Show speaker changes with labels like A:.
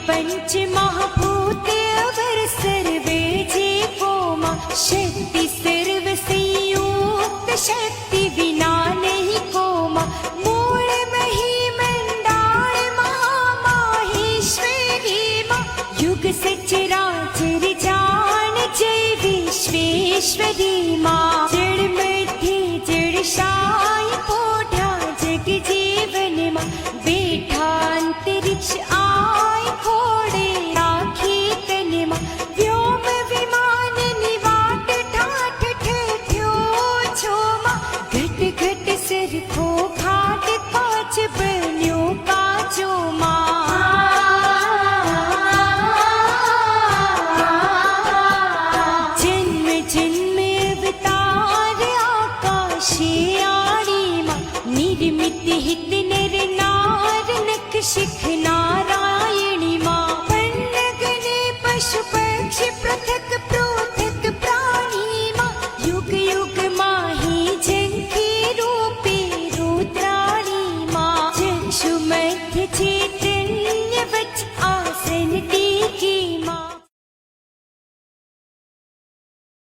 A: पंच महाभूत अवर सर्वे जीवो मां शक्ति सर्व संयुक्त शक्ति विना नहीं को मां मूल मही मंडाल महामाहेश्वरी मां युग सचराचर जान जय विश्वेश्वरी मां जड़ मध्य जड़ शाय पोढ़ा जग जीवन मां बेठा अंतरिक्ष आय खोड़े राखी तन मां व्योम विमान निवाट ठाठ ठेठ्यो छो मां घट घट सिर को घाट काच बन्यो काचो मां जन्म जन्म अवतार आकाशे आड़ी मां निर्मित हित नर नार नख शिख नारायणी मां पन्न गणे पशु